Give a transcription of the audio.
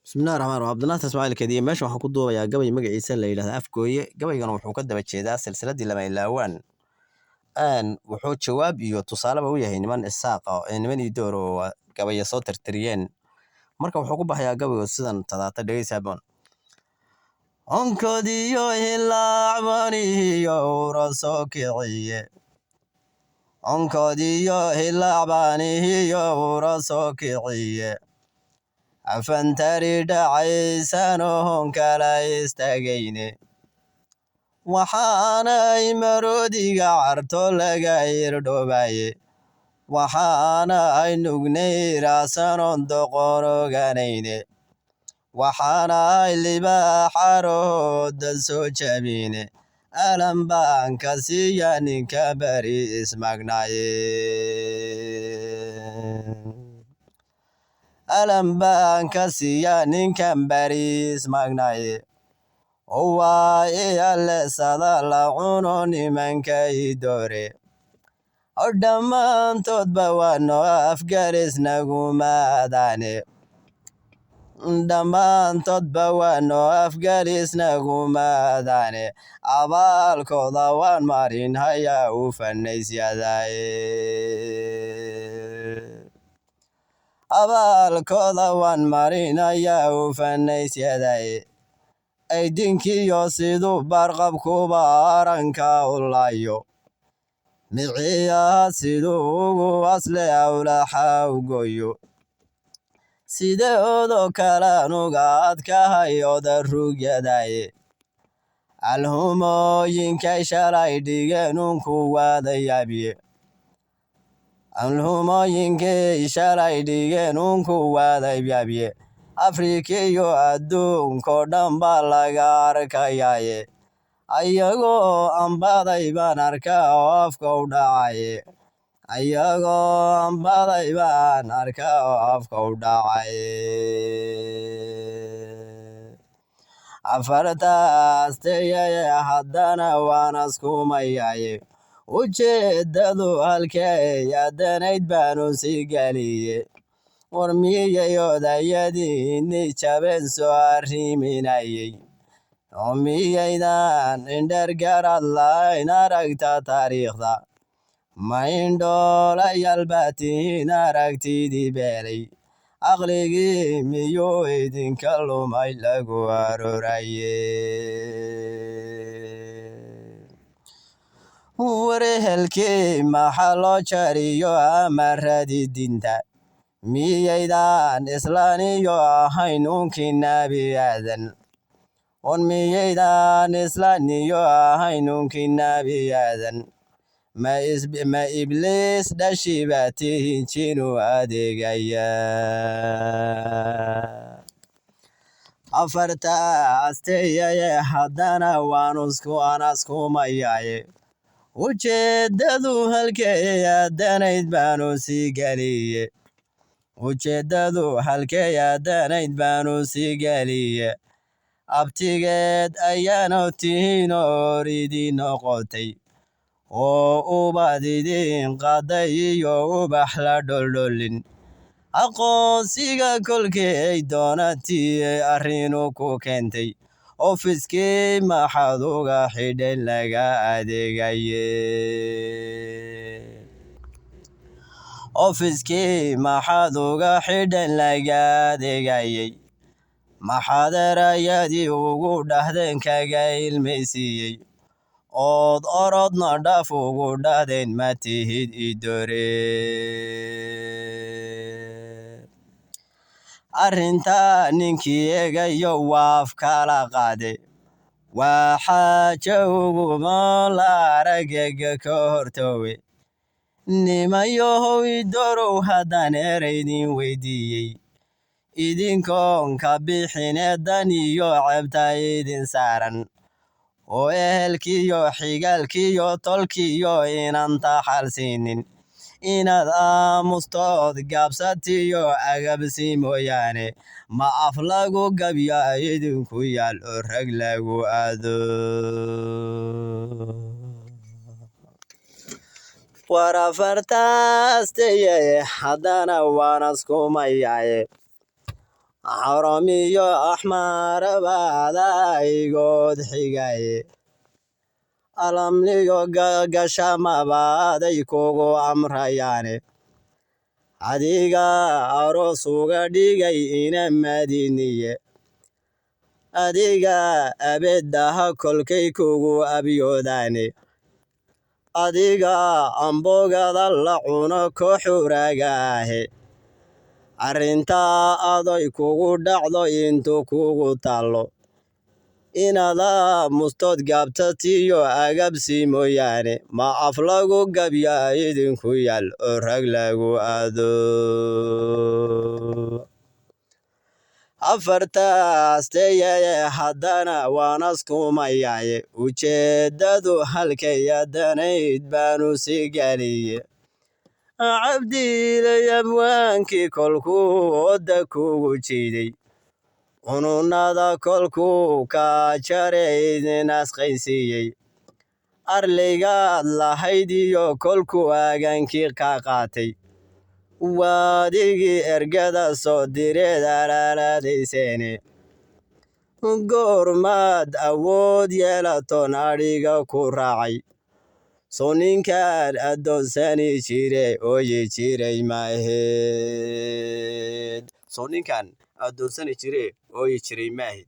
Bismillaahi Raxmaani Raxiim. Cabdinaasir Ismaaciil Kadiye meesha waxaan ku duubayaa gabay magaciisa la yidhaahdo Afgooye. Gabaygana wuxuu ka daba jeedaa silsiladii Lama Ilaawaan. Wuxuu jawaab iyo tusaaleba u yahay niman isaaq ah ee niman idoor oo gabaya soo tirtiriyeen. Marka wuxuu ku baxayaa gabaygu sidan tadaata dhegeysaabon. Onkodiyo hilaacbaniyo ura soo kiciye. Onkodiyo hilaacbaniyo ura soo kiciye. Afantari dhacaysano kala istagayne. Waxaanay marodiga carto laga irdhoobaye. Waxaanay nugnay raasanon doqoroganayne. Waxaanay libaaxarooda soo jabine. Alam baan ka siiya ninka bari ismagnaye. Alam baan ka siiya ninkan bariis magnaye. Waa alle sada la cuno nimanka idoore. Dhammaantoodba waa noo afgaris nagumaadane. Dhammaantoodba waa noo afgaris nagumaadane. Abaalkooda waan marin hayaa u fanaysyadaye. Abaalkooda waan marinayaa u fanaysyadaye. Aydinkiyo siduu barqabkuba aranka u laayo. Miciyaa siduu ugu asle awlaxa u gooyo. Sideedoo kale nuga adkahay oda rugyadaye. Alhumooyinkay shalay dhigeen unku wada yaabiye. Alhumooyinkay shalay dhigeen unku wada yaabiye. Afrikiyo adduunko dhan baa laga arkayaye. Ayagoo ambaday baan arkaa oo afka u dhacaye. Ayagoo ambaday baan arkaa oo afka u dhacaye. Afartaas tegaye haddana waan askumayaye. Ujeedadu halkay aadanayd baanu sii galiye. War miyay odayadiinni jabeen soo arriminayay. Oo miyaydan indher garad lahayn aragta taariikhda. Ma indhoolayaal baa tihiin aragtidii beelay. Aqligii miyuu idinka lumay lagu arooraye. Warehelkii maxaa loo jariyo amaradi dinta. Miyaydan islaaniyo ahayn unkii nabi aadan. On miyaydan islaaniyo ahayn unkii nabi aadan. Ma ibliis dhashiba tihiin jinu adeegaya. Afartaas tegaye haddana waan askumayaye. Ujeedadu halkay aadanayd baanu sii galiye. Ujeedadu halkay aadanayd baanu sii galiye. Abtigeed ayaanu tihiin oo idin noqotay. Oo ubad idin qaaday iyo ubax la dholdholin. Aqoonsiga kolkay doonatii arrinu ku keentay. Ofiskii maxaad uga xidhan laga adeegaye. Ofiskii maxaad uga xidhan laga adeegayay. Maxaad erayadii ugu dhahdeen kaga ilmaysiiyey. Ood orodna dhaaf ugu dhahdeen ma tihid idoore. Arrinta ninkii eegayo waa afkala qaade. Waa xaajo ugu moola aragga ka hortoowe. Nimayow idoorow haddaan eraydin weydiiyey. Idinkoon ka bixine dan iyo ceebta idin saaran. Oo ehelkiyo xigaalkiyo tolkiyo inanta xalsiinin. Inaad aamustood gaabsatiyo agabsi mooyaane. Ma af lagu gabya idinku yaal oo rag lagu aado. War afartaas tegaye haddana waan askumayaye. xaramiyo axmaarabadaygood xigaye alamniyo gashamabaaday kugu amrayaane adiga aroos uga dhigay ina madiniye adiga abeedaha kolkay kugu abyoodaane adiga ambogada la cuno koxuragaahe arrintaa aday kugu dhacdo intuu kugu tallo inada mustood gaabtatiyo agabsi mooyaane ma af lagu gabya idinku yaal oo rag lagu aado afartaasteyaye haddana waanaskumayaye ujeeddadu halkayadanayd baanu si galiye cabdiilay abwaankii kolkuu wadda kugu jiiday cununada kolkuu ka jaraydin asqaysiiyey arlaygaad lahayd iyo kolkuu aagaankii ka qaatay waadigii ergada soo direed alaalaadayseene goormaad awood yeelatoon adhiga ku raacay soo ninkaan addoonsani jire ooyi jiray maaheed